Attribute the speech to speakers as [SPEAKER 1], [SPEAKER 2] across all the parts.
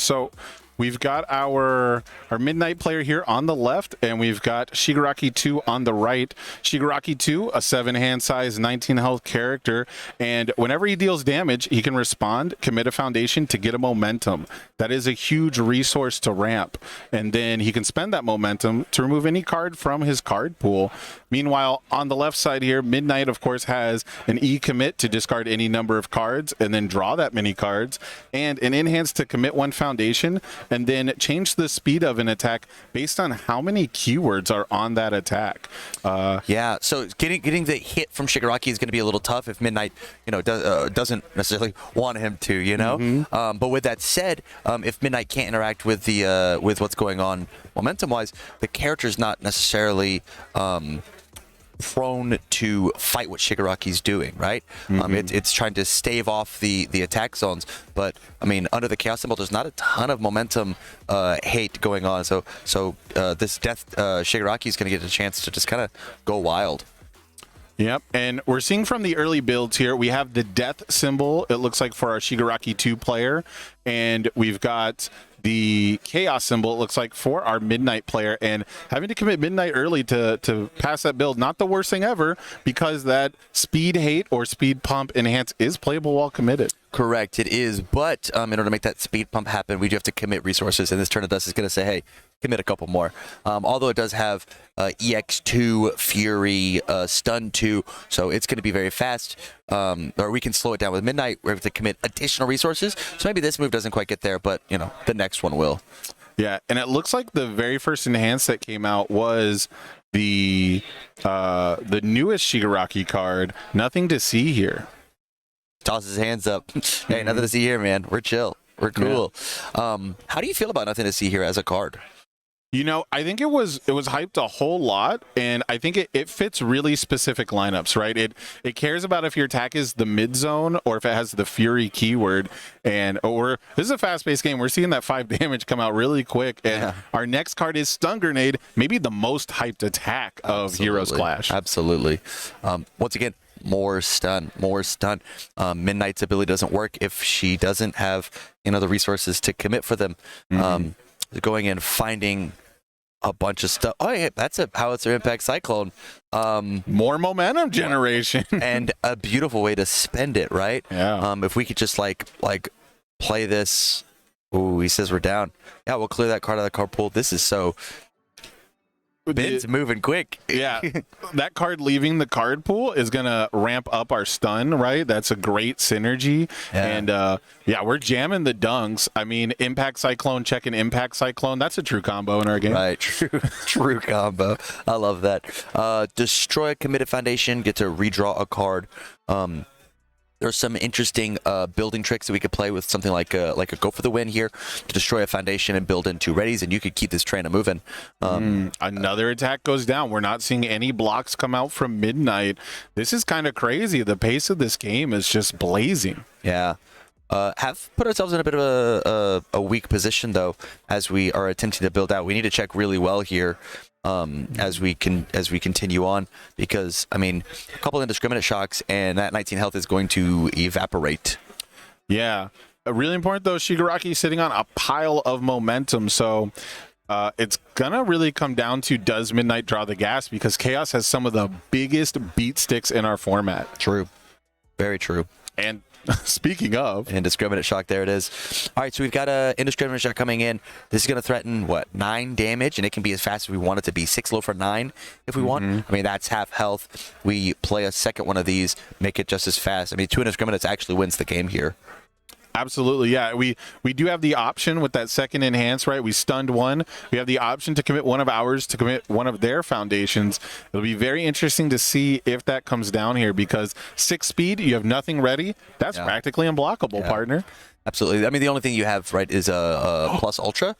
[SPEAKER 1] So we've got our Midnight player here on the left, and we've got Shigaraki 2 on the right. Shigaraki 2, a 7-hand size, 19 health character, and whenever he deals damage, he can respond, commit a foundation to get a momentum. That is a huge resource to ramp, and then he can spend that momentum to remove any card from his card pool. Meanwhile, on the left side here, Midnight, of course, has an E-commit to discard any number of cards and then draw that many cards, and an enhance to commit one foundation, and then change the speed of an attack based on how many keywords are on that attack.
[SPEAKER 2] Yeah, so getting the hit from Shigaraki is going to be a little tough if Midnight, doesn't necessarily want him to, but with that said, if Midnight can't interact with the with what's going on momentum-wise, the character's not necessarily prone to fight what Shigaraki's doing, right? It's trying to stave off the attack zones, but I mean, under the chaos symbol, there's not a ton of momentum hate going on. So this death Shigaraki is going to get a chance to just kind of go wild.
[SPEAKER 1] Yep, and we're seeing from the early builds here, we have the death symbol, it looks like, for our Shigaraki 2 player, and we've got the chaos symbol, it looks like, for our Midnight player, and having to commit Midnight early to pass that build, not the worst thing ever, because that speed hate or speed pump enhance is playable while committed.
[SPEAKER 2] Correct, it is, but in order to make that speed pump happen, we do have to commit resources, and this turn of dust is going to say, hey, commit a couple more. Although it does have EX2, Fury, Stun 2, so it's going to be very fast, or we can slow it down with Midnight. We have to commit additional resources, so maybe this move doesn't quite get there, but, the next one will.
[SPEAKER 1] Yeah, and it looks like the very first enhance that came out was the newest Shigaraki card. Nothing to see here.
[SPEAKER 2] Tosses his hands up. Hey, nothing to see here, man. We're chill. We're cool. Yeah. How do you feel about nothing to see here as a card?
[SPEAKER 1] I think it was hyped a whole lot, and I think it fits really specific lineups, right? It cares about if your attack is the mid zone or if it has the Fury keyword. And this is a fast-paced game. We're seeing that 5 damage come out really quick, and our next card is Stun Grenade, maybe the most hyped attack of Heroes Clash.
[SPEAKER 2] Absolutely. Once again, more stun. Midnight's ability doesn't work if she doesn't have the resources to commit for them. Going in, finding a bunch of stuff. Oh yeah, that's a Howitzer Impact Cyclone.
[SPEAKER 1] More momentum generation.
[SPEAKER 2] And a beautiful way to spend it, right?
[SPEAKER 1] Yeah.
[SPEAKER 2] If we could just like play this. Ooh, he says we're down. Yeah, we'll clear that card out of the card pool. This is so... Ben's moving quick.
[SPEAKER 1] Yeah, that card leaving the card pool is going to ramp up our stun, right? That's a great synergy. Yeah. And we're jamming the dunks. I mean, Impact Cyclone, checking Impact Cyclone. That's a true combo in our game.
[SPEAKER 2] Right, true combo. I love that. Destroy a committed foundation, get to redraw a card. There's some interesting building tricks that we could play with, something like a go for the win here to destroy a foundation and build in 2 readies, and you could keep this train moving.
[SPEAKER 1] Another attack goes down. We're not seeing any blocks come out from Midnight. This is kind of crazy. The pace of this game is just blazing.
[SPEAKER 2] Yeah. Have put ourselves in a bit of a weak position, though, as we are attempting to build out. We need to check really well here. As we continue on, because I mean, a couple indiscriminate shocks and that 19 health is going to evaporate.
[SPEAKER 1] Yeah, really important though. Shigaraki sitting on a pile of momentum, so it's gonna really come down to, does Midnight draw the gas, because Chaos has some of the biggest beat sticks in our format.
[SPEAKER 2] True, very true.
[SPEAKER 1] And speaking of
[SPEAKER 2] indiscriminate shock, there it is. All right, so we've got a indiscriminate shock coming in. This is going to threaten 9 damage, and it can be as fast as we want it to be. 6 low for 9 if we want. I mean, that's half health. We play a second one of these, make it just as fast. I mean, 2 indiscriminates actually wins the game here.
[SPEAKER 1] Absolutely, yeah. We do have the option with that second enhance, right? We stunned 1. We have the option to commit one of ours, to commit one of their foundations. It'll be very interesting to see if that comes down here, because 6 speed, you have nothing ready. That's practically unblockable, partner.
[SPEAKER 2] Absolutely. I mean, the only thing you have, right, is a plus ultra,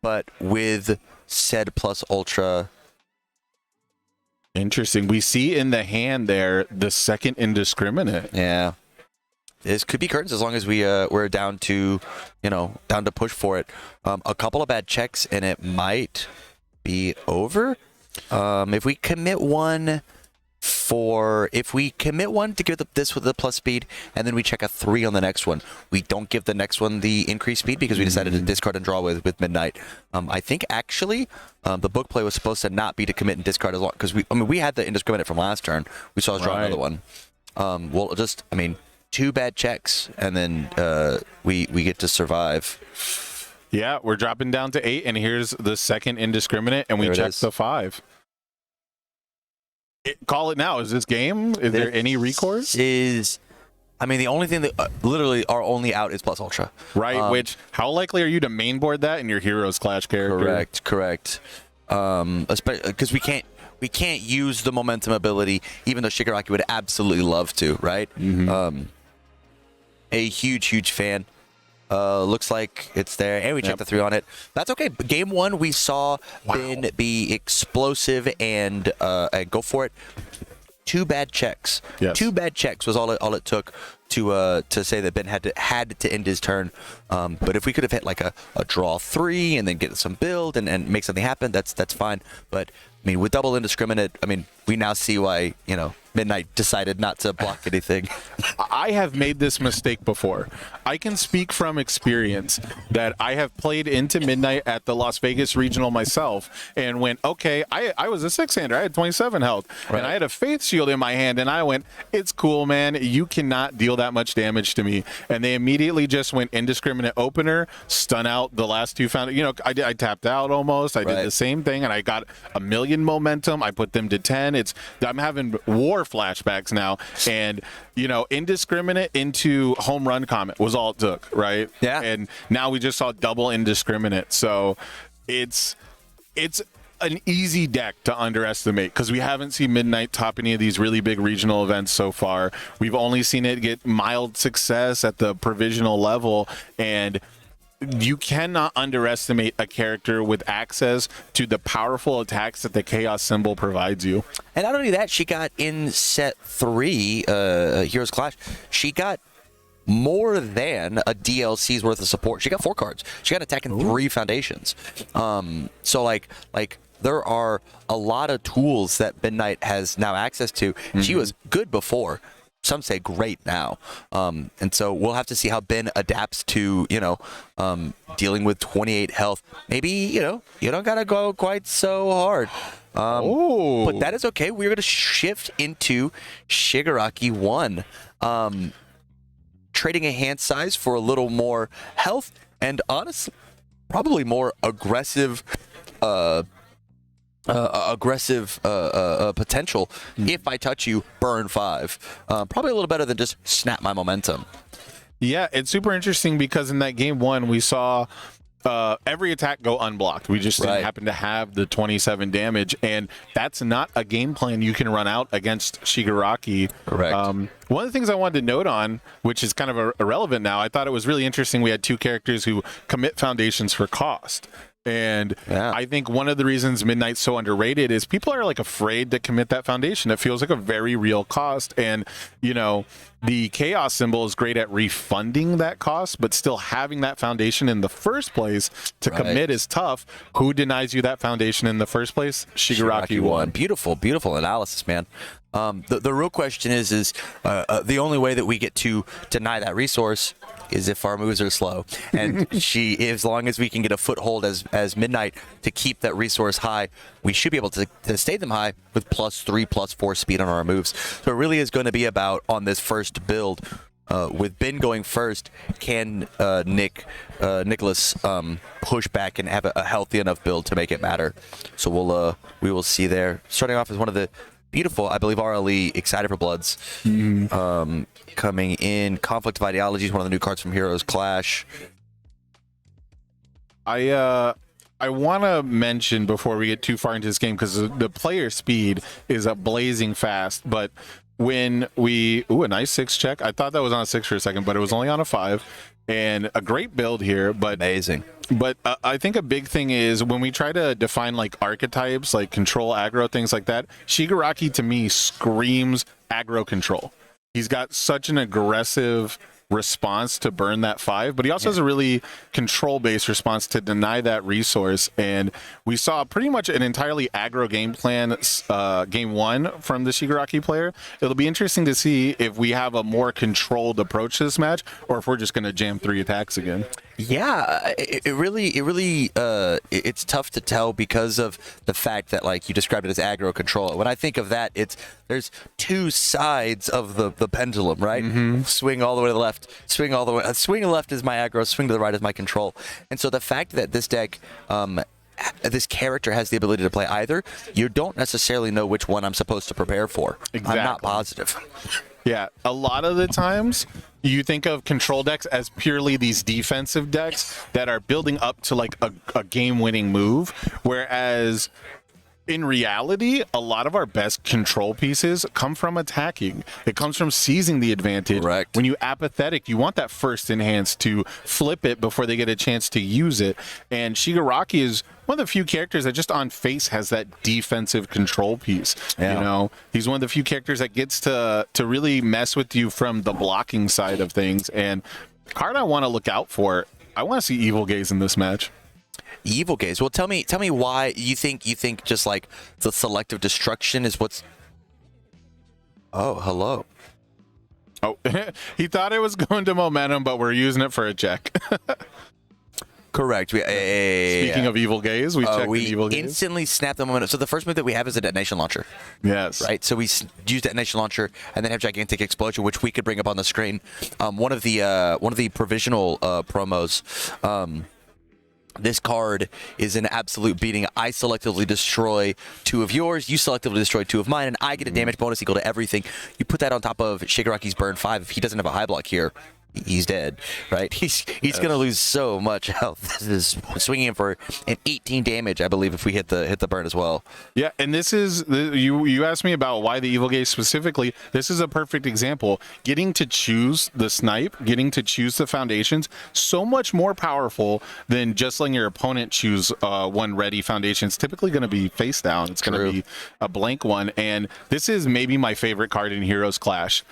[SPEAKER 2] but with said plus ultra...
[SPEAKER 1] Interesting. We see in the hand there the second indiscriminate.
[SPEAKER 2] Yeah. This could be curtains as long as we're down to, down to push for it. A couple of bad checks and it might be over. If we commit one for if we commit one to give this with the plus speed, and then we check a 3 on the next one. We don't give the next one the increased speed because we decided to discard and draw with Midnight. I think actually the book play was supposed to not be to commit and discard as long because we had the indiscriminate from last turn. We saw us draw another one. Well, just 2 bad checks, and then we get to survive.
[SPEAKER 1] Yeah, we're dropping down to 8, and here's the second indiscriminate, and we check the 5. Call it now. Is this game? Is there any recourse?
[SPEAKER 2] The only thing that literally our only out is plus ultra.
[SPEAKER 1] Right, which, how likely are you to mainboard that in your Heroes Clash character?
[SPEAKER 2] Correct. Because we can't use the momentum ability, even though Shigaraki would absolutely love to, right? A huge fan. Looks like it's there, and we checked the 3 on it. That's okay. Game 1, we saw Ben be explosive and go for it. 2 bad checks.
[SPEAKER 1] Yes.
[SPEAKER 2] 2 bad checks was all it took to say that Ben had to end his turn. But if we could have hit like a draw 3 and then get some build and make something happen, that's fine. But with double indiscriminate, we now see why Midnight decided not to block anything.
[SPEAKER 1] I have made this mistake before. I can speak from experience that I have played into Midnight at the Las Vegas Regional myself and went, okay, I was a 6-hander. I had 27 health, and I had a Faith Shield in my hand, and I went, it's cool, man. You cannot deal that much damage to me. And they immediately just went indiscriminate opener, stun out the last 2 I tapped out almost. I did the same thing, and I got a million momentum. I put them to 10. I'm having war flashbacks now, and indiscriminate into home run comment was all it took, right?
[SPEAKER 2] Yeah.
[SPEAKER 1] And now we just saw double indiscriminate, so it's an easy deck to underestimate because we haven't seen Midnight top any of these really big regional events so far. We've only seen it get mild success at the provisional level, and you cannot underestimate a character with access to the powerful attacks that the Chaos symbol provides you.
[SPEAKER 2] And not only that, she got in set 3, Heroes Clash, she got more than a DLC's worth of support. She got 4 cards. She got attack in 3 foundations. So like there are a lot of tools that Midnight has now access to. She was good before. Some say great now. And so we'll have to see how Ben adapts to, dealing with 28 health. Maybe, you don't got to go quite so hard. But that is okay. We're going to shift into Shigaraki 1. Trading a hand size for a little more health and honestly, probably more aggressive potential. If I touch you, burn 5. Probably a little better than just snap my momentum.
[SPEAKER 1] Yeah, it's super interesting because in that game 1 we saw every attack go unblocked. We just didn't happen to have the 27 damage, and that's not a game plan you can run out against Shigaraki.
[SPEAKER 2] Correct.
[SPEAKER 1] One of the things I wanted to note on, which is kind of irrelevant now, I thought it was really interesting. We had 2 characters who commit foundations for cost. And I think one of the reasons Midnight's so underrated is people are afraid to commit that foundation. It feels like a very real cost. And, the Chaos symbol is great at refunding that cost, but still having that foundation in the first place to commit is tough. Who denies you that foundation in the first place? Shigaraki won.
[SPEAKER 2] Beautiful analysis, man. The real question is the only way that we get to deny that resource is if our moves are slow, and as long as we can get a foothold as Midnight to keep that resource high, we should be able to stay them high with +3, +4 speed on our moves. So it really is going to be about, on this first build, with Ben going first, can Nicholas push back and have a healthy enough build to make it matter? So we will see there. Starting off as one of the beautiful, I believe, RLE Excited for Bloods. Coming in, Conflict of Ideologies, one of the new cards from Heroes Clash.
[SPEAKER 1] I want to mention before we get too far into this game, because the player speed is blazing fast, but when a nice 6 check. I thought that was on a 6 for a second, but it was only on a 5. And a great build here, but
[SPEAKER 2] amazing.
[SPEAKER 1] But I think a big thing is when we try to define archetypes, control, aggro, things like that, Shigaraki to me screams aggro control. He's got such an aggressive response to burn that 5, but he also has a really control-based response to deny that resource. And we saw pretty much an entirely aggro game plan game 1 from the Shigaraki player. It'll be interesting to see if we have a more controlled approach to this match, or if we're just going to jam 3 attacks again.
[SPEAKER 2] Yeah, it's tough to tell because of the fact that, like, you described it as aggro control. When I think of that, there's 2 sides of the pendulum, right? Mm-hmm. Swing all the way to the left, swing all the way. Swing to the left is my aggro, swing to the right is my control. And so the fact that this deck, this character has the ability to play either, you don't necessarily know which one I'm supposed to prepare for. Exactly. I'm not positive.
[SPEAKER 1] Yeah, a lot of the times you think of control decks as purely these defensive decks that are building up to like a game-winning move, whereas in reality, a lot of our best control pieces come from attacking. It comes from seizing the advantage.
[SPEAKER 2] Correct.
[SPEAKER 1] When you apathetic, you want that first enhance to flip it before they get a chance to use it. And Shigaraki is one of the few characters that just on face has that defensive control piece. Yeah. You know, he's one of the few characters that gets to really mess with you from the blocking side of things. And card I want to look out for, I want to see Evil Gaze in this match.
[SPEAKER 2] Evil Gaze. Well, tell me why you think just like the selective destruction is what's. Oh, hello.
[SPEAKER 1] Oh, he thought it was going to momentum, but we're using it for a check.
[SPEAKER 2] Correct.
[SPEAKER 1] Speaking of Evil Gaze, we checked Evil Gaze.
[SPEAKER 2] Instantly snap the momentum. So the first move that we have is a detonation launcher.
[SPEAKER 1] Yes.
[SPEAKER 2] Right. So we use detonation launcher and then have gigantic explosion, which we could bring up on the screen. One of the provisional promos. This card is an absolute beating. I selectively destroy 2 of yours, you selectively destroy 2 of mine, and I get a damage bonus equal to everything. You put that on top of Shigaraki's burn 5. If he doesn't have a high block here, he's dead, right? He's going to lose so much health. This is swinging him for an 18 damage, I believe, if we hit the burn as well.
[SPEAKER 1] Yeah, and this is you asked me about why the Evil Gaze specifically. This is a perfect example. Getting to choose the snipe, getting to choose the foundations, so much more powerful than just letting your opponent choose one ready foundation. It's typically going to be face down. It's going to be a blank one, and this is maybe my favorite card in Heroes Clash.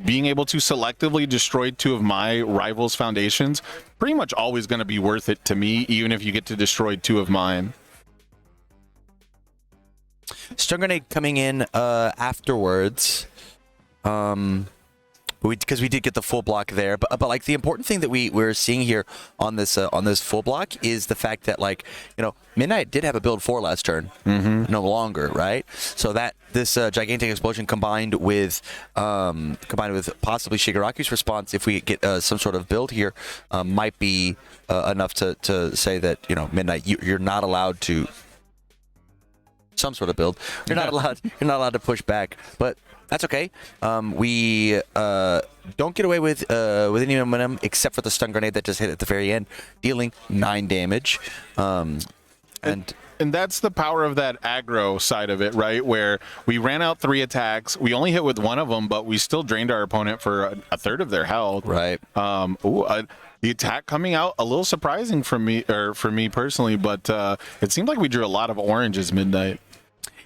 [SPEAKER 1] Being able to selectively destroy 2 of my rivals' foundations, pretty much always going to be worth it to me, even if you get to destroy 2 of mine.
[SPEAKER 2] Stun Grenade coming in afterwards. Because we did get the full block there, but like the important thing that we're seeing here on this full block is the fact that, like, you know, Midnight did have a build 4 last turn, no longer, right? So that this gigantic explosion combined with possibly Shigaraki's response, if we get some sort of build here, might be enough to say that, you know, Midnight, you're not allowed to some sort of build. You're not allowed to push back, but that's okay. We don't get away with any momentum except for the stun grenade that just hit at the very end, dealing 9 damage.
[SPEAKER 1] And that's the power of that aggro side of it, right? Where we ran out 3 attacks, we only hit with 1 of them, but we still drained our opponent for a third of their health.
[SPEAKER 2] Right.
[SPEAKER 1] The attack coming out a little surprising for me personally, but it seemed like we drew a lot of oranges Midnight.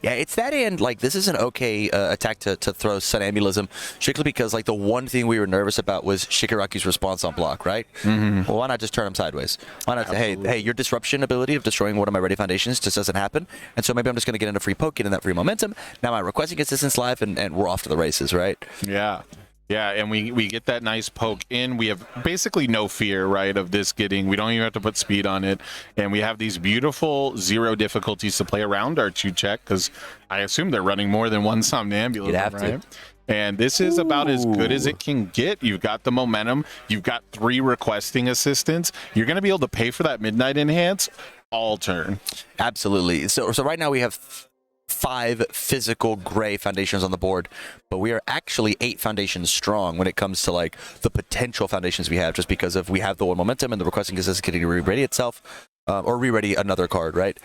[SPEAKER 2] Yeah, it's that, and like this is an okay attack to throw Sunambulism, strictly because like the one thing we were nervous about was Shigaraki's response on block, right? Well, why not just turn him sideways? Why not say, hey, your disruption ability of destroying one of my ready foundations just doesn't happen, and so maybe I'm just going to get into free poke, get in that free momentum. Now my requesting assistance live, and we're off to the races, right?
[SPEAKER 1] Yeah. Yeah, and we get that nice poke in. We have basically no fear, right, of this getting. We don't even have to put speed on it. And we have these beautiful 0 difficulties to play around our 2 check, because I assume they're running more than 1 somnambulism,
[SPEAKER 2] You'd have
[SPEAKER 1] right?
[SPEAKER 2] to.
[SPEAKER 1] And this is about as good as it can get. You've got the momentum. You've got 3 requesting assistance. You're going to be able to pay for that Midnight Enhance all turn.
[SPEAKER 2] Absolutely. So right now we have 5 physical gray foundations on the board, but we are actually 8 foundations strong when it comes to like the potential foundations we have, just because of we have the 1 momentum and the requesting assistance getting to re-ready itself, or re-ready another card, right?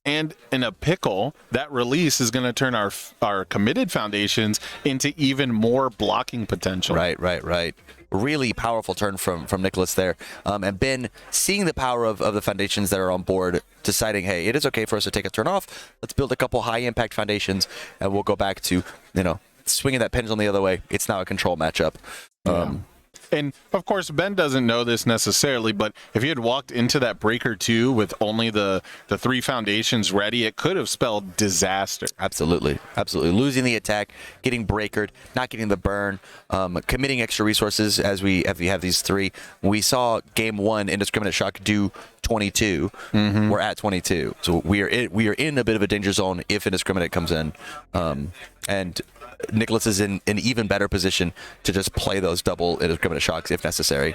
[SPEAKER 1] And in a pickle, that release is going to turn our committed foundations into even more blocking potential.
[SPEAKER 2] Right. Really powerful turn from Nicholas there. And Ben, seeing the power of the foundations that are on board, deciding, hey, it is okay for us to take a turn off. Let's build a couple high-impact foundations, and we'll go back to, swinging that pendulum the other way. It's now a control matchup.
[SPEAKER 1] And of course, Ben doesn't know this necessarily, but if he had walked into that breaker 2 with only the 3 foundations ready, it could have spelled disaster.
[SPEAKER 2] Absolutely. Losing the attack, getting breakered, not getting the burn, committing extra resources as we have these 3. We saw game 1 Indiscriminate Shock do 22. We're at 22, so we are in a bit of a danger zone if Indiscriminate comes in, and Nicholas is in an even better position to just play those double Indiscriminate Shocks if necessary.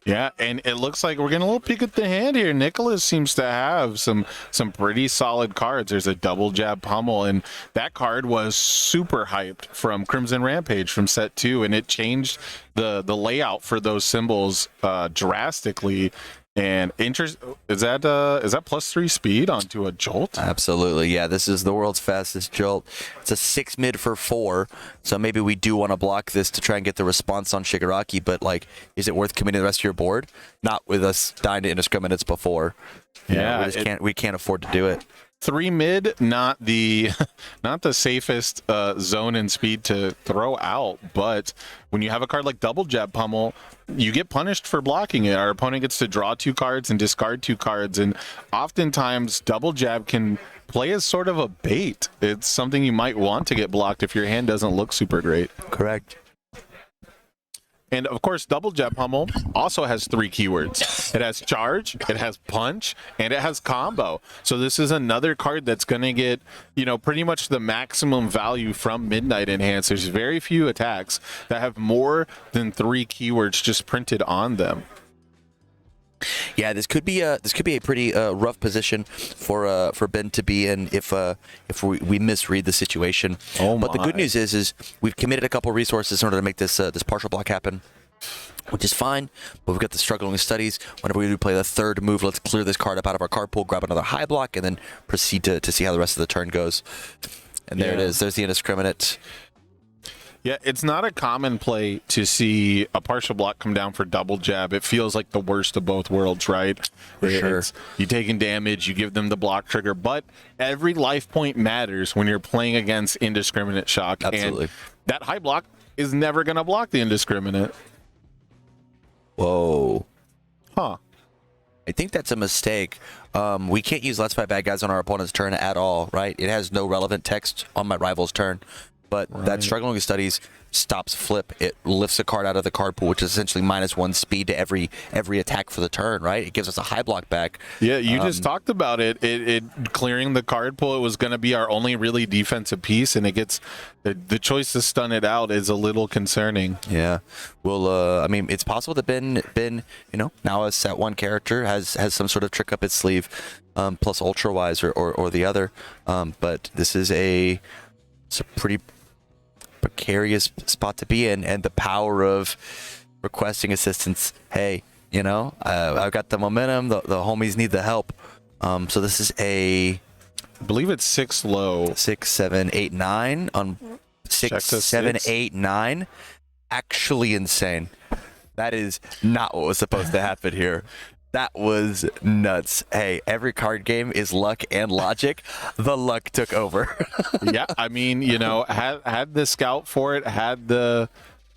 [SPEAKER 1] Yeah, and it looks like we're getting a little peek at the hand here. Nicholas seems to have some pretty solid cards. There's a double jab pummel, and that card was super hyped from Crimson Rampage from set 2, and it changed the layout for those symbols drastically. And is that +3 speed onto a jolt?
[SPEAKER 2] Absolutely, yeah. This is the world's fastest jolt. It's a 6 mid for 4, so maybe we do want to block this to try and get the response on Shigaraki. But like, is it worth committing the rest of your board? Not with us dying to Indiscriminates before. We can't afford to do it.
[SPEAKER 1] 3 mid, not the safest zone and speed to throw out, but when you have a card like double jab pummel, you get punished for blocking it. Our opponent gets to draw 2 cards and discard 2 cards, and oftentimes double jab can play as sort of a bait. It's something you might want to get blocked if your hand doesn't look super great.
[SPEAKER 2] Correct.
[SPEAKER 1] And of course, double jab pummel also has 3 keywords. It has charge, it has punch, and it has combo. So this is another card that's going to get, pretty much the maximum value from Midnight Enhance. There's very few attacks that have more than 3 keywords just printed on them.
[SPEAKER 2] Yeah, this could be a pretty rough position for Ben to be in if we misread the situation. But the good news is we've committed a couple resources in order to make this partial block happen, which is fine. But we've got the struggling studies. Whenever we do play the 3rd move, let's clear this card up out of our card pool, grab another high block, and then proceed to see how the rest of the turn goes. And there it is. There's the Indiscriminate.
[SPEAKER 1] Yeah, it's not a common play to see a partial block come down for double jab. It feels like the worst of both worlds, right?
[SPEAKER 2] For sure.
[SPEAKER 1] You taking damage, you give them the block trigger, but every life point matters when you're playing against Indiscriminate Shock.
[SPEAKER 2] Absolutely.
[SPEAKER 1] And that high block is never going to block the Indiscriminate.
[SPEAKER 2] Whoa.
[SPEAKER 1] Huh.
[SPEAKER 2] I think that's a mistake. We can't use Let's Fight Bad Guys on our opponent's turn at all, right? It has no relevant text on my rival's turn. But that struggling studies stops flip. It lifts a card out of the card pool, which is essentially -1 speed to every attack for the turn, right? It gives us a high block back.
[SPEAKER 1] Yeah, you just talked about it. It clearing the card pool. It was going to be our only really defensive piece, and it gets the choice to stun it out is a little concerning.
[SPEAKER 2] Yeah, well, I mean, it's possible that Ben, now a set 1 character has some sort of trick up its sleeve, plus Ultra Wise or the other. But this is it's a pretty precarious spot to be in, and the power of requesting assistance. Hey, I've got the momentum, the homies need the help. So this is I
[SPEAKER 1] believe it's 6 low.
[SPEAKER 2] 6, 7, 8, 9 on 6, 7, 8, 9. Actually insane. That is not what was supposed to happen here. That was nuts. Hey, every card game is luck and logic. The luck took over.
[SPEAKER 1] Yeah, I mean, had the scout for it, had the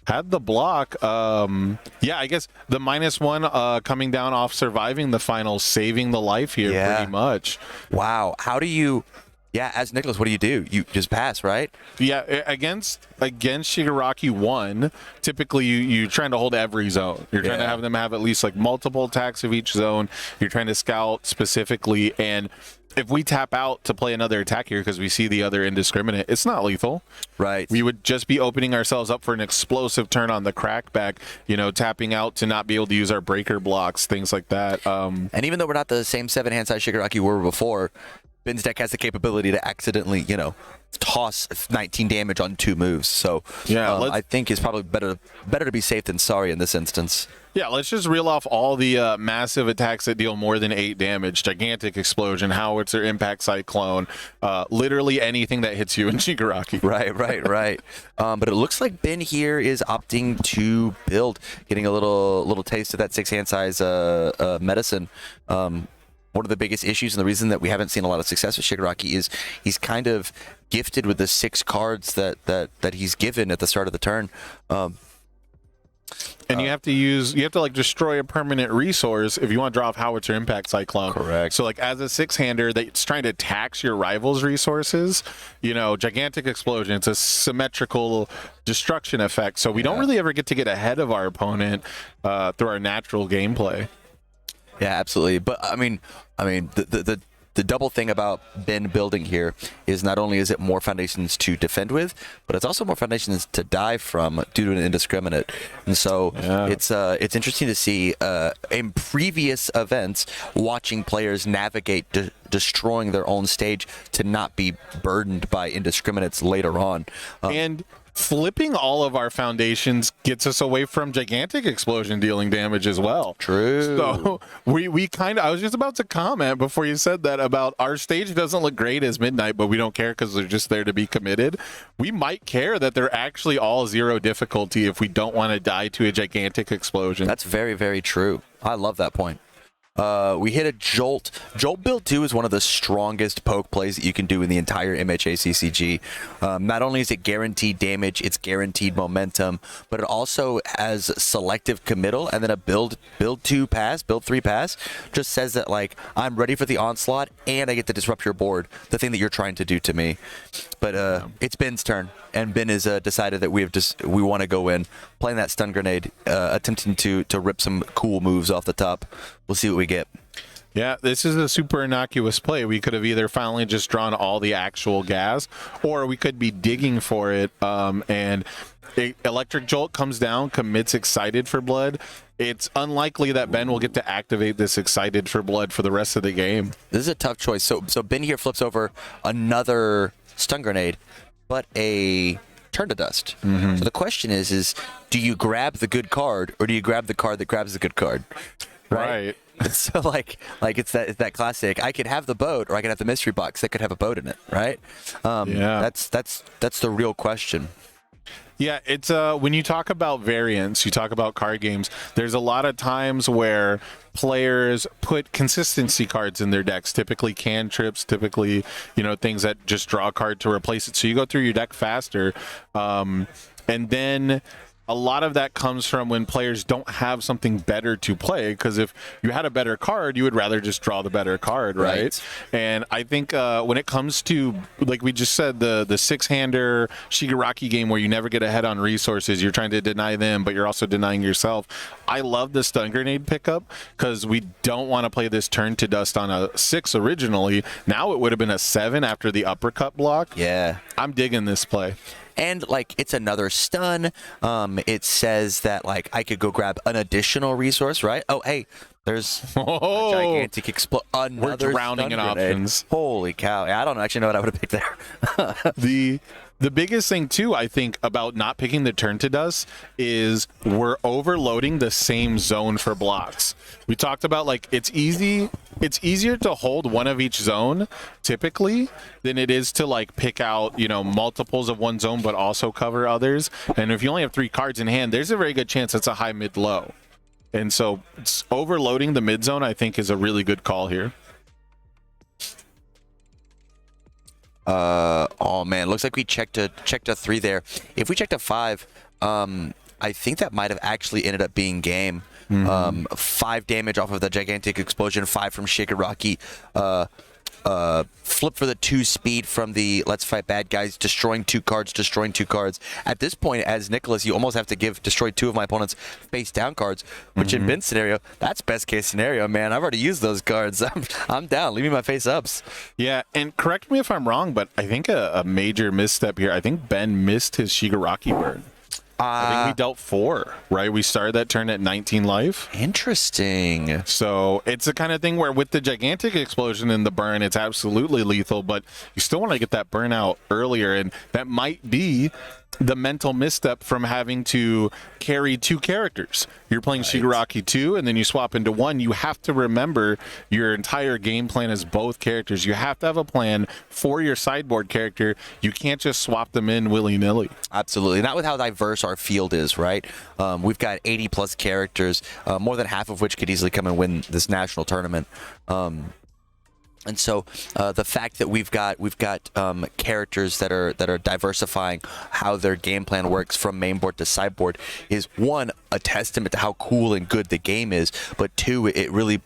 [SPEAKER 1] block. Yeah, I guess the -1 coming down off surviving the final, saving the life here pretty much.
[SPEAKER 2] Wow. How do you... Yeah, as Nicholas, what do? You just pass, right?
[SPEAKER 1] Yeah, against Shigaraki 1, typically you're trying to hold every zone. You're trying to have them have at least like multiple attacks of each zone. You're trying to scout specifically, and if we tap out to play another attack here because we see the other Indiscriminate, it's not lethal.
[SPEAKER 2] Right.
[SPEAKER 1] We would just be opening ourselves up for an explosive turn on the crackback, tapping out to not be able to use our breaker blocks, things like that.
[SPEAKER 2] And even though we're not the same 7-hand size Shigaraki we were before, Ben's deck has the capability to accidentally, toss 19 damage on 2 moves. So
[SPEAKER 1] yeah,
[SPEAKER 2] I think it's probably better to be safe than sorry in this instance.
[SPEAKER 1] Yeah, let's just reel off all the massive attacks that deal more than 8 damage. Gigantic Explosion, Howitzer, Impact Cyclone, literally anything that hits you in Shigaraki.
[SPEAKER 2] Right. But it looks like Ben here is opting to build, getting a little taste of that 6-hand size medicine. One of the biggest issues and the reason that we haven't seen a lot of success with Shigaraki is he's kind of gifted with the 6 cards that he's given at the start of the turn.
[SPEAKER 1] And you have to like destroy a permanent resource if you want to draw off Howitzer Impact Cyclone.
[SPEAKER 2] Correct.
[SPEAKER 1] So like as a 6-hander that's trying to tax your rival's resources, Gigantic Explosion, it's a symmetrical destruction effect. So we don't really ever get to get ahead of our opponent through our natural gameplay.
[SPEAKER 2] Yeah, absolutely. But I mean, the double thing about Ben building here is not only is it more foundations to defend with, but it's also more foundations to die from due to an indiscriminate. And so it's interesting to see in previous events watching players navigate destroying their own stage to not be burdened by indiscriminates later on.
[SPEAKER 1] And flipping all of our foundations gets us away from Gigantic Explosion dealing damage as well.
[SPEAKER 2] True.
[SPEAKER 1] So we kind of, I was just about to comment before you said that about our stage doesn't look great as Midnight, but we don't care because they're just there to be committed. We might care that they're actually all 0 difficulty if we don't want to die to a Gigantic Explosion.
[SPEAKER 2] That's very, very true. I love that point. We hit a Jolt. Jolt build 2 is one of the strongest poke plays that you can do in the entire MHA CCG. Not only is it guaranteed damage, it's guaranteed momentum, but it also has selective committal and then a build 2 pass, build 3 pass. Just says that like I'm ready for the onslaught and I get to disrupt your board, the thing that you're trying to do to me. But it's Ben's turn, and Ben has decided that we want to go in, playing that stun grenade, attempting to rip some cool moves off the top. We'll see what we get.
[SPEAKER 1] Yeah, this is a super innocuous play. We could have either finally just drawn all the actual gas, or we could be digging for it. And Electric Jolt comes down, commits Excited for Blood. It's unlikely that Ben will get to activate this Excited for Blood for the rest of the game.
[SPEAKER 2] This is a tough choice. So Ben here flips over another stun grenade, but a Turn to Dust. So the question is do you grab the good card, or do you grab the card that grabs the good card? Right. So like it's that classic. I could have the boat, or I could have the mystery box that could have a boat in it, right? That's the real question.
[SPEAKER 1] Yeah, it's when you talk about variants, you talk about card games, there's a lot of times where players put consistency cards in their decks, typically cantrips, typically, things that just draw a card to replace it. So you go through your deck faster, and then a lot of that comes from when players don't have something better to play, because if you had a better card, you would rather just draw the better card, right? And I think when it comes to, like we just said, the 6-hander Shigaraki game where you never get ahead on resources, you're trying to deny them, but you're also denying yourself. I love the stun grenade pickup because we don't want to play this Turn to Dust on a 6 originally. Now it would have been a 7 after the uppercut block.
[SPEAKER 2] Yeah.
[SPEAKER 1] I'm digging this play.
[SPEAKER 2] And like it's another stun. It says that like I could go grab an additional resource, right? Oh, hey, there's a gigantic explosion.
[SPEAKER 1] We're drowning in options.
[SPEAKER 2] Holy cow! I don't actually know what I would have picked there.
[SPEAKER 1] The biggest thing too, I think, about not picking the Turn to Dust is we're overloading the same zone for blocks. We talked about like it's easier to hold one of each zone typically than it is to like pick out, multiples of one zone but also cover others. And if you only have 3 cards in hand, there's a very good chance it's a high, mid, low. And so overloading the mid zone, I think, is a really good call here.
[SPEAKER 2] Oh man, looks like we checked a 3 there. If we checked a 5, I think that might have actually ended up being game. 5 damage off of the gigantic explosion, 5 from Shigaraki. Flip for the 2 speed from the Let's Fight Bad Guys, destroying 2 cards. At this point, as Nicholas, you almost have to destroy 2 of my opponent's face down cards, which in Ben's scenario, that's best case scenario, man. I've already used those cards. I'm down. Leave me my face ups.
[SPEAKER 1] Yeah, and correct me if I'm wrong, but I think a major misstep here. I think Ben missed his Shigaraki burn. I think we dealt 4, right? We started that turn at 19 life.
[SPEAKER 2] Interesting.
[SPEAKER 1] So it's the kind of thing where with the gigantic explosion and the burn, it's absolutely lethal, but you still want to get that burn out earlier, and that might be the mental misstep from having to carry 2 characters. You're playing Shigaraki 2, and then you swap into 1. You have to remember your entire game plan is both characters. You have to have a plan for your sideboard character. You can't just swap them in willy-nilly.
[SPEAKER 2] Absolutely. Not with how diverse our field is, right? We've got 80-plus characters, more than half of which could easily come and win this national tournament. And so the fact that we've got characters that are diversifying how their game plan works from mainboard to sideboard is, one, a testament to how cool and good the game is, but two, it really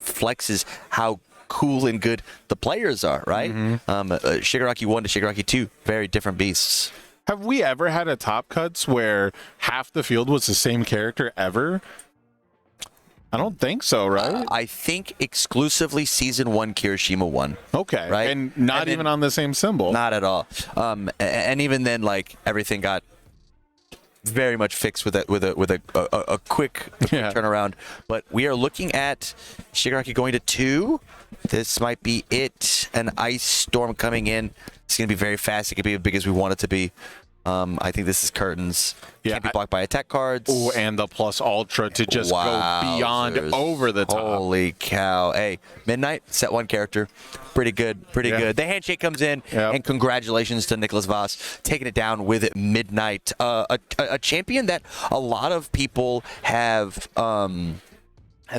[SPEAKER 2] flexes how cool and good the players are, right? Shigaraki 1 to Shigaraki 2, very different beasts.
[SPEAKER 1] Have we ever had a top cuts where half the field was the same character ever? I don't think so, right?
[SPEAKER 2] I think exclusively Season 1 Kirishima 1.
[SPEAKER 1] Okay.
[SPEAKER 2] Right?
[SPEAKER 1] And not even on the same symbol.
[SPEAKER 2] Not at all. And even then, like, everything got very much fixed with a quick turnaround. But we are looking at Shigaraki going to 2. This might be it. An Ice Storm coming in. It's going to be very fast. It could be as big as we want it to be. I think this is curtains.
[SPEAKER 1] Yeah,
[SPEAKER 2] Can't be blocked by attack cards.
[SPEAKER 1] Oh, and the plus ultra to just go beyond over the top.
[SPEAKER 2] Holy cow. Hey, Midnight, set 1 character. Pretty good, pretty good. The handshake comes in, and congratulations to Nicholas Voss taking it down with Midnight. A champion that a lot of people have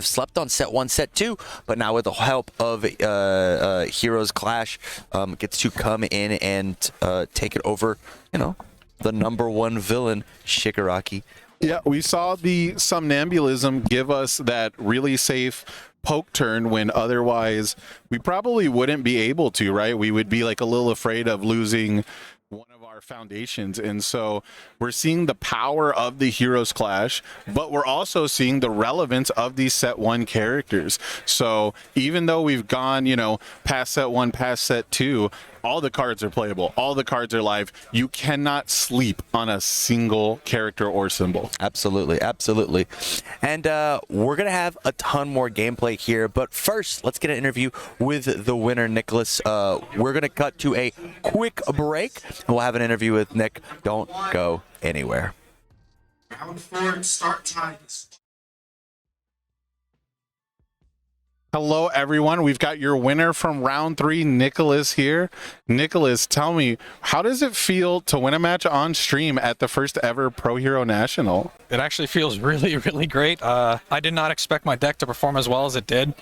[SPEAKER 2] slept on set 1, set 2, but now with the help of Heroes Clash, gets to come in and take it over, the #1 villain, Shigaraki.
[SPEAKER 1] Yeah, we saw the somnambulism give us that really safe poke turn when otherwise we probably wouldn't be able to, right? We would be like a little afraid of losing one of our foundations. And so we're seeing the power of the Heroes Clash, but we're also seeing the relevance of these set 1 characters. So even though we've gone, past set 1, past set 2, all the cards are playable. All the cards are live. You cannot sleep on a single character or symbol.
[SPEAKER 2] Absolutely, absolutely. And we're going to have a ton more gameplay here. But first, let's get an interview with the winner, Nicholas. We're going to cut to a quick break, and we'll have an interview with Nick. Don't go anywhere.
[SPEAKER 3] Round 4, start times.
[SPEAKER 1] Hello, everyone. We've got your winner from round 3, Nicholas here. Nicholas, tell me, how does it feel to win a match on stream at the first ever Pro Hero National?
[SPEAKER 4] It actually feels really, really great. I did not expect my deck to perform as well as it did.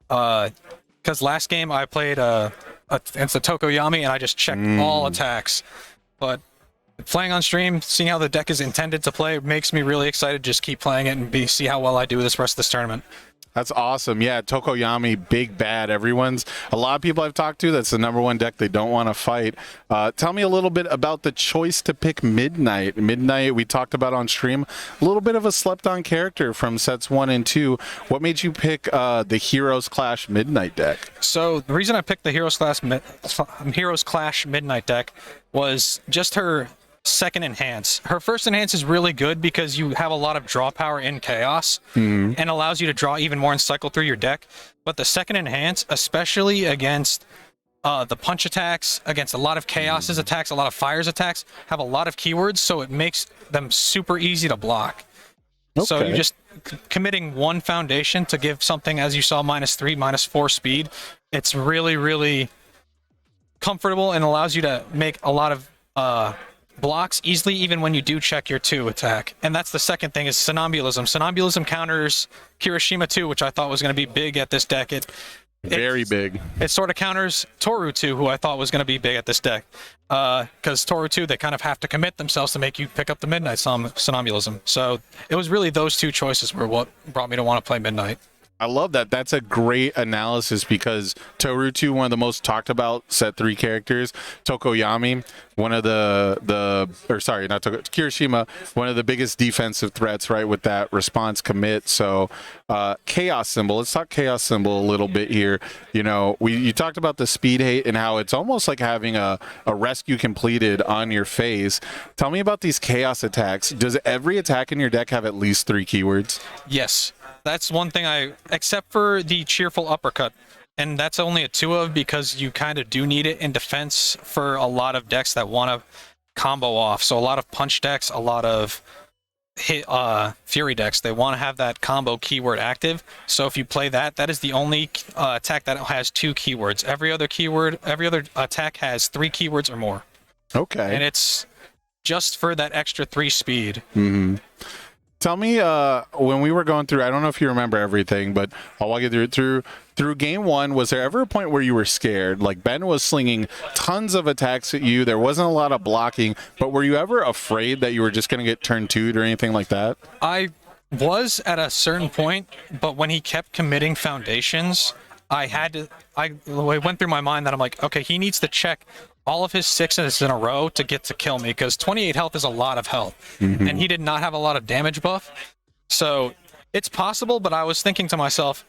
[SPEAKER 4] Because last game I played against the Tokoyami and I just checked all attacks. But playing on stream, seeing how the deck is intended to play, makes me really excited to just keep playing it and see how well I do this rest of this tournament.
[SPEAKER 1] That's awesome. Yeah, Tokoyami, big bad. A lot of people I've talked to, that's the #1 deck they don't want to fight. Tell me a little bit about the choice to pick Midnight. Midnight, we talked about on stream, a little bit of a slept-on character from sets 1 and 2. What made you pick the Heroes Clash Midnight deck?
[SPEAKER 4] So the reason I picked the Heroes Clash Midnight deck was just her second enhance. Her first enhance is really good because you have a lot of draw power in Chaos and allows you to draw even more and cycle through your deck. But the second enhance, especially against the punch attacks, against a lot of Chaos's attacks, a lot of Fire's attacks, have a lot of keywords, so it makes them super easy to block. Okay. So you're just committing 1 foundation to give something, as you saw, -3, -4 speed. It's really, really comfortable and allows you to make a lot of blocks easily, even when you do check your 2 attack. And that's the second thing, is Somnambulism. Somnambulism counters Kirishima 2, which I thought was going to be big at this deck.
[SPEAKER 1] Very big.
[SPEAKER 4] It sort of counters Toru 2, who I thought was going to be big at this deck. Because Toru 2, they kind of have to commit themselves to make you pick up the Midnight Somnambulism. So it was really those 2 choices were what brought me to want to play Midnight.
[SPEAKER 1] I love that. That's a great analysis because Toru 2, one of the most talked about set 3 characters. Tokoyami, one of Kirishima, one of the biggest defensive threats, right, with that response commit. So Chaos Symbol, let's talk Chaos Symbol a little bit here. You talked about the speed hate and how it's almost like having a rescue completed on your face. Tell me about these Chaos attacks. Does every attack in your deck have at least 3 keywords?
[SPEAKER 4] Yes. That's one thing except for the Cheerful Uppercut, and that's only a 2 of because you kind of do need it in defense for a lot of decks that want to combo off. So a lot of punch decks, a lot of Fury decks, they want to have that combo keyword active. So if you play that, that is the only attack that has 2 keywords. Every other attack has 3 keywords or more. Okay. And it's just for that extra 3 speed.
[SPEAKER 1] Tell me, when we were going through, I don't know if you remember everything, but I'll walk you through game one. Was there ever a point where you were scared? Like Ben was slinging tons of attacks at you. There wasn't a lot of blocking, but were you ever afraid that you were just going to get turn 2'd or anything like that?
[SPEAKER 4] I was at a certain point, but when he kept committing foundations, it went through my mind that I'm like, okay, he needs to check all of his 6s in a row to get to kill me, because 28 health is a lot of health, and he did not have a lot of damage buff. So it's possible, but I was thinking to myself,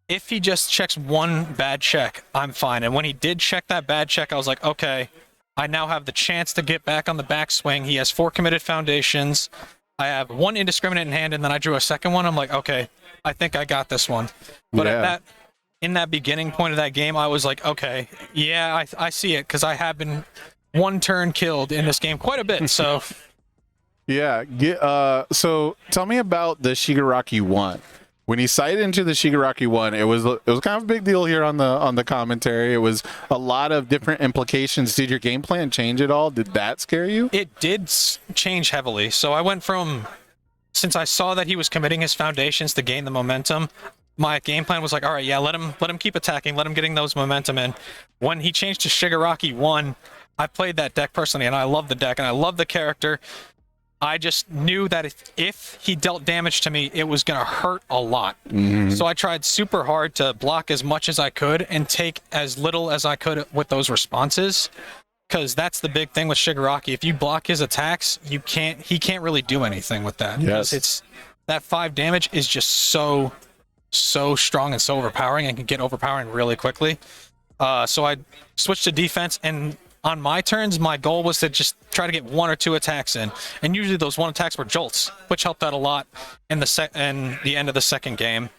[SPEAKER 4] if he just checks one bad check, I'm fine. And when he did check that bad check, I was like, okay, I now have the chance to get back on the backswing. He has 4 committed foundations. I have 1 indiscriminate in hand, and then I drew a second one. I'm like, okay, I think I got this one. But in that beginning point of that game, I was like, okay, yeah, I see it, because I have been 1 turn killed in this game quite a bit. So
[SPEAKER 1] Yeah. So tell me about the Shigaraki 1. When he sighted into the Shigaraki 1, it was kind of a big deal here on the commentary. It was a lot of different implications. Did your game plan change at all? Did that scare you?
[SPEAKER 4] it did change heavily. So I went from, since I saw that he was committing his foundations to gain the momentum, my game plan was like, all right, yeah, let him keep attacking, let him getting those momentum in. When he changed to Shigaraki 1, I played that deck personally, and I love the deck, and I love the character. I just knew that if he dealt damage to me, it was going to hurt a lot. So I tried super hard to block as much as I could and take as little as I could with those responses, because that's the big thing with Shigaraki. If you block his attacks, he can't really do anything with that.
[SPEAKER 1] Yes.
[SPEAKER 4] Because that 5 damage is just so strong and so overpowering, and can get overpowering really quickly. So I switched to defense, and on my turns, my goal was to just try to get 1 or 2 attacks in, and usually those 1 attacks were jolts, which helped out a lot in the end of the second game.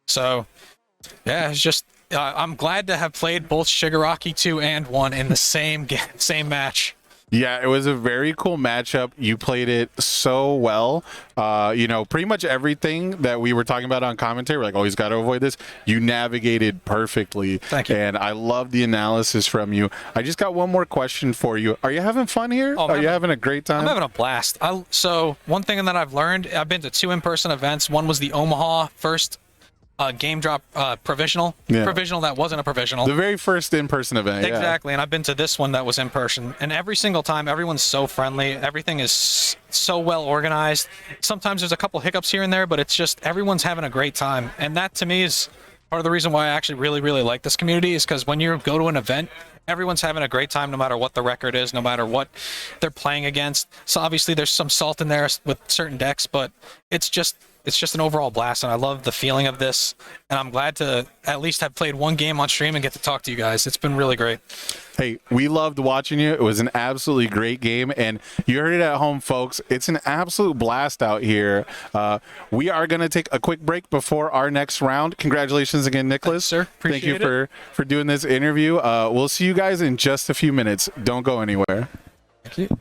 [SPEAKER 4] So yeah, it's just I'm glad to have played both Shigaraki 2 and 1 in the same match.
[SPEAKER 1] Yeah, it was a very cool matchup. You played it so well. Pretty much everything that we were talking about on commentary, we're like, oh, he's got to avoid this. You navigated perfectly.
[SPEAKER 4] Thank you.
[SPEAKER 1] And I love the analysis from you. I just got one more question for you. Are you having fun here? Are you having a great time?
[SPEAKER 4] I'm having a blast. So one thing that I've learned, I've been to 2 in-person events. One was the Omaha first game drop provisional that wasn't a provisional,
[SPEAKER 1] the very first in-person event.
[SPEAKER 4] Exactly. And I've been to this one that was in person, and every single time everyone's so friendly, everything is so well organized. Sometimes there's a couple hiccups here and there, but it's just everyone's having a great time, and that to me is part of the reason why I actually really like this community, is because when you go to an event, everyone's having a great time, no matter what the record is, no matter what they're playing against. So obviously there's some salt in there with certain decks, but it's just an overall blast, and I love the feeling of this, and I'm glad to at least have played 1 game on stream and get to talk to you guys. It's been really great.
[SPEAKER 1] Hey, we loved watching you. It was an absolutely great game, and you heard it at home, folks. It's an absolute blast out here. We are going to take a quick break before our next round. Congratulations again, Nicholas.
[SPEAKER 4] Thanks, sir.
[SPEAKER 1] Thank you
[SPEAKER 4] Appreciate
[SPEAKER 1] for doing this interview. We'll see you guys in just a few minutes. Don't go anywhere.
[SPEAKER 4] Thank you.